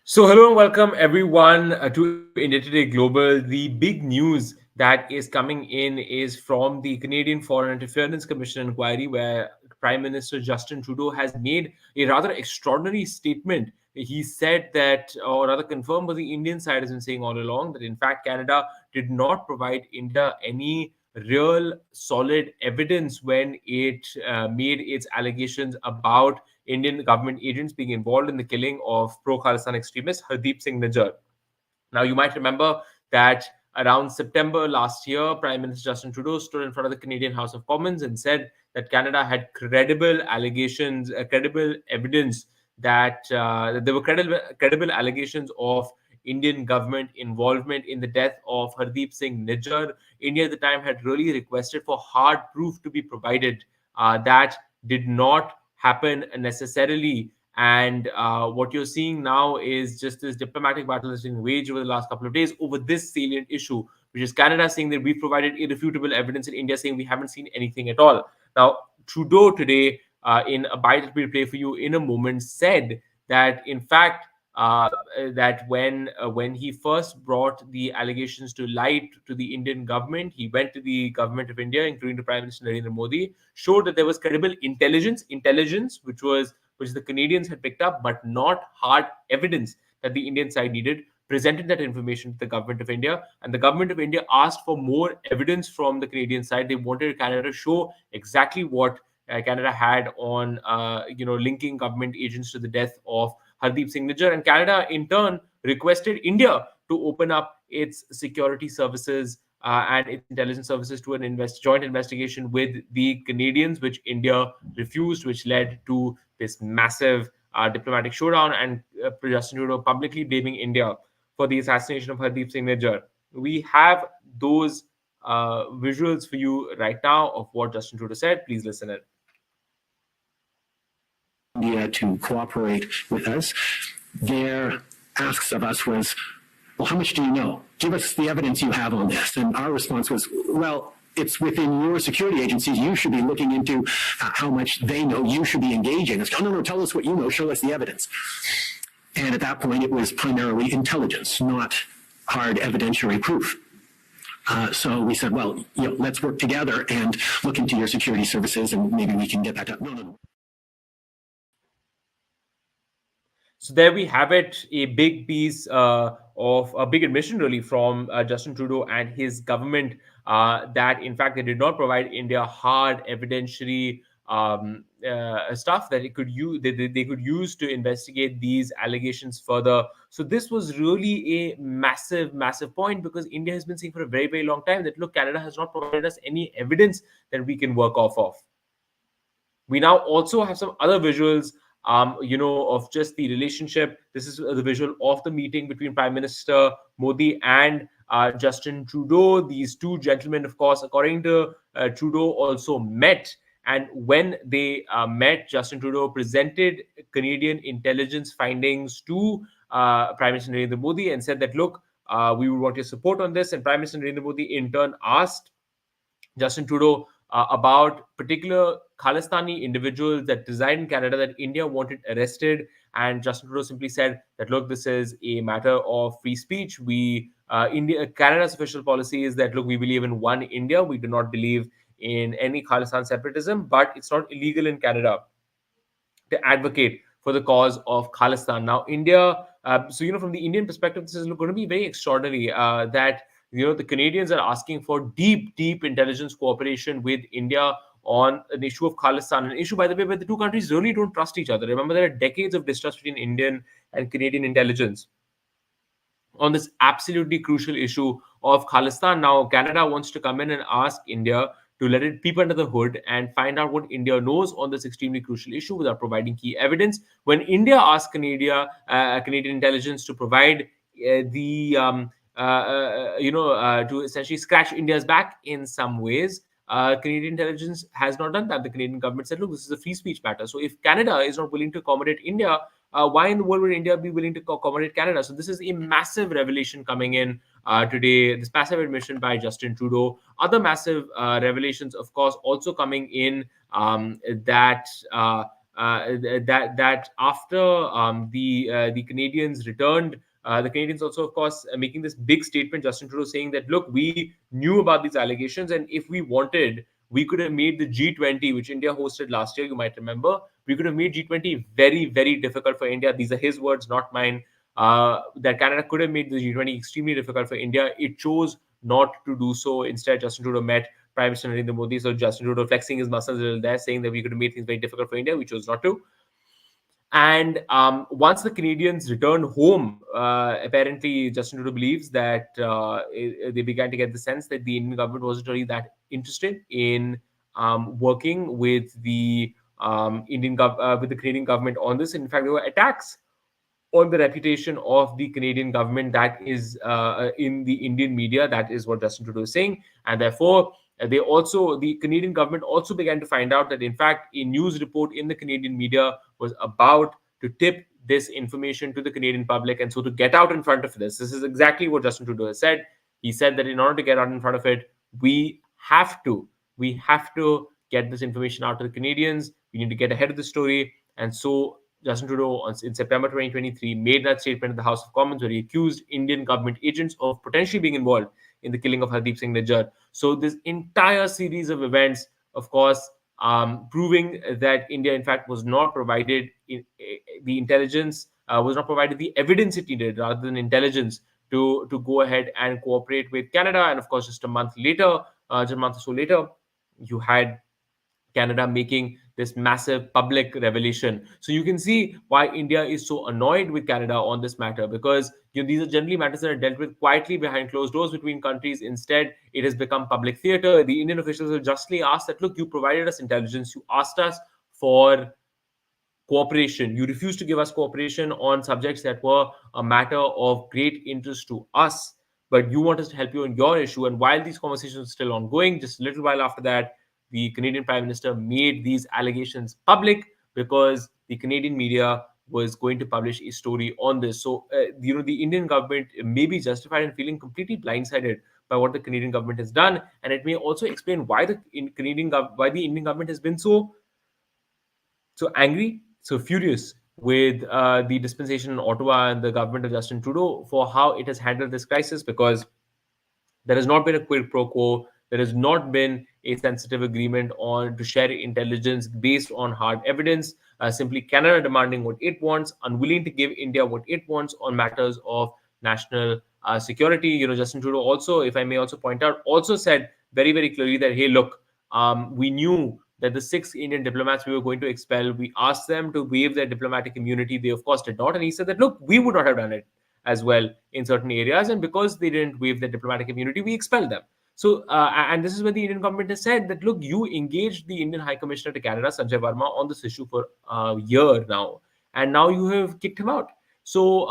So, hello and welcome everyone to India Today Global. The big news that is coming in is from the Canadian Foreign Interference Commission inquiry, where Prime Minister Justin Trudeau has made a rather extraordinary statement. He said that, or rather confirmed what the Indian side has been saying all along, that in fact Canada did not provide India any real solid evidence when it made its allegations about Indian government agents being involved in the killing of pro-Khalistan extremist Hardeep Singh Nijjar. Now, you might remember that around September last year, Prime Minister Justin Trudeau stood in front of the Canadian House of Commons and said that Canada had credible allegations, credible evidence that there were credible allegations of Indian government involvement in the death of Hardeep Singh Nijjar. India at the time had really requested for hard proof to be provided. That did not happen necessarily. And what you're seeing now is just this diplomatic battle that's been waged over the last couple of days over this salient issue, which is Canada saying that we provided irrefutable evidence and India saying we haven't seen anything at all. Now, Trudeau today, in a bite that we'll play for you in a moment, said that in fact uh, that when he first brought the allegations to light to the Indian government, he went to the government of India, including the Prime Minister Narendra Modi, showed that there was credible intelligence, which the Canadians had picked up, but not hard evidence that the Indian side needed, presented that information to the government of India, and the government of India asked for more evidence from the Canadian side. They wanted Canada to show exactly what Canada had on, linking government agents to the death of Hardeep Singh Nijjar, and Canada in turn requested India to open up its security services and its intelligence services to an joint investigation with the Canadians, which India refused, which led to this massive diplomatic showdown and Justin Trudeau publicly blaming India for the assassination of Hardeep Singh Nijjar. We have those visuals for you right now of what Justin Trudeau said. Please listen in. India to cooperate with us. Their asks of us was, well, how much do you know? Give us the evidence you have on this. And our response was, well, it's within your security agencies. You should be looking into how much they know. You should be engaging. It's, oh, no, tell us what you know. Show us the evidence. And at that point, it was primarily intelligence, not hard evidentiary proof. So we said, well, let's work together and look into your security services, and maybe we can get that done. No. So there we have it, a big piece of a big admission really from Justin Trudeau and his government that in fact they did not provide India hard evidentiary stuff that it could use they could use to investigate these allegations further. So this was really a massive point, because India has been saying for a very long time that look, Canada has not provided us any evidence that we can work off of. We now also have some other visuals of just the relationship. This is the visual of the meeting between Prime Minister Modi and Justin Trudeau. These two gentlemen, of course, according to Trudeau, also met. And when they met, Justin Trudeau presented Canadian intelligence findings to Prime Minister Narendra Modi and said that, look, we would want your support on this. And Prime Minister Narendra Modi, in turn, asked Justin Trudeau about particular Khalistani individuals that reside in Canada that India wanted arrested. And Justin Trudeau simply said that, look, this is a matter of free speech. Canada's official policy is that, look, we believe in one India. We do not believe in any Khalistan separatism, but it's not illegal in Canada to advocate for the cause of Khalistan. Now, India, from the Indian perspective, this is going to be very extraordinary that the Canadians are asking for deep intelligence cooperation with India on an issue of Khalistan, an issue, by the way, where the two countries really don't trust each other. Remember, there are decades of distrust between Indian and Canadian intelligence on this absolutely crucial issue of Khalistan. Now, Canada wants to come in and ask India to let it peep under the hood and find out what India knows on this extremely crucial issue without providing key evidence. When India asks Canadian intelligence to provide to essentially scratch India's back in some ways, Canadian intelligence has not done that. The Canadian government said, look, this is a free speech matter. So if Canada is not willing to accommodate India, why in the world would India be willing to accommodate Canada? So this is a massive revelation coming in today, this massive admission by Justin Trudeau. Other massive revelations, of course, also coming in that that after the Canadians returned, the Canadians also, of course, making this big statement, Justin Trudeau saying that, look, we knew about these allegations, and if we wanted, we could have made the G20, which India hosted last year, you might remember, we could have made G20 very, very difficult for India. These are his words, not mine. That Canada could have made the G20 extremely difficult for India. It chose not to do so. Instead, Justin Trudeau met Prime Minister Narendra Modi. So Justin Trudeau flexing his muscles a little there, saying that we could have made things very difficult for India. We chose not to. And once the Canadians returned home, apparently Justin Trudeau believes that they began to get the sense that the Indian government wasn't really that interested in working with the with the Canadian government on this. In fact, there were attacks on the reputation of the Canadian government that is in the Indian media. That is what Justin Trudeau is saying, and therefore the Canadian government also began to find out that in fact a news report in the Canadian media was about to tip this information to the Canadian public, and so to get out in front of this is exactly what Justin Trudeau has said. He said that in order to get out in front of it, we have to get this information out to the Canadians. We need to get ahead of the story, and so Justin Trudeau, in September 2023, made that statement in the House of Commons where he accused Indian government agents of potentially being involved in the killing of Hardeep Singh Nijjar. So this entire series of events, of course, proving that India, in fact, was not provided the intelligence, was not provided the evidence it needed rather than intelligence to go ahead and cooperate with Canada. And of course, just a month later, just a month or so later, you had Canada making this massive public revelation. So you can see why India is so annoyed with Canada on this matter, because these are generally matters that are dealt with quietly behind closed doors between countries. Instead, it has become public theater. The Indian officials will justly ask that, look, you provided us intelligence, you asked us for cooperation. You refused to give us cooperation on subjects that were a matter of great interest to us, but you want us to help you on your issue. And while these conversations are still ongoing, just a little while after that, the Canadian Prime Minister made these allegations public because the Canadian media was going to publish a story on this. So, the Indian government may be justified in feeling completely blindsided by what the Canadian government has done, and it may also explain why the Indian government has been so angry, so furious with the dispensation in Ottawa and the government of Justin Trudeau for how it has handled this crisis, because there has not been a quid pro quo. There has not been a sensitive agreement on to share intelligence based on hard evidence. Simply Canada demanding what it wants, unwilling to give India what it wants on matters of national security. Justin Trudeau also, if I may also point out, also said very, very clearly that, hey, look, we knew that the 6 Indian diplomats we were going to expel, we asked them to waive their diplomatic immunity. They, of course, did not. And he said that, look, we would not have done it as well in certain areas. And because they didn't waive their diplomatic immunity, we expelled them. So, and this is when the Indian government has said that, look, you engaged the Indian High Commissioner to Canada, Sanjay Verma, on this issue for a year now, and now you have kicked him out. So,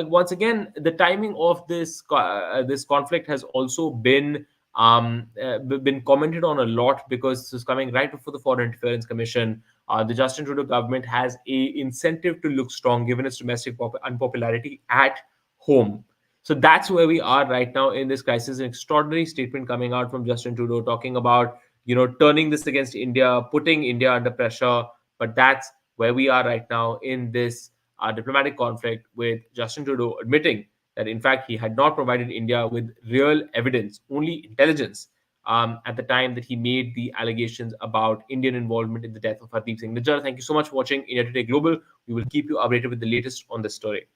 once again, the timing of this conflict has also been commented on a lot, because this is coming right before the Foreign Interference Commission. The Justin Trudeau government has a incentive to look strong given its domestic unpopularity at home. So that's where we are right now in this crisis. An extraordinary statement coming out from Justin Trudeau talking about, turning this against India, putting India under pressure. But that's where we are right now in this diplomatic conflict, with Justin Trudeau admitting that, in fact, he had not provided India with real evidence, only intelligence, at the time that he made the allegations about Indian involvement in the death of Hardeep Singh Nijjar. Thank you so much for watching India Today Global. We will keep you updated with the latest on this story.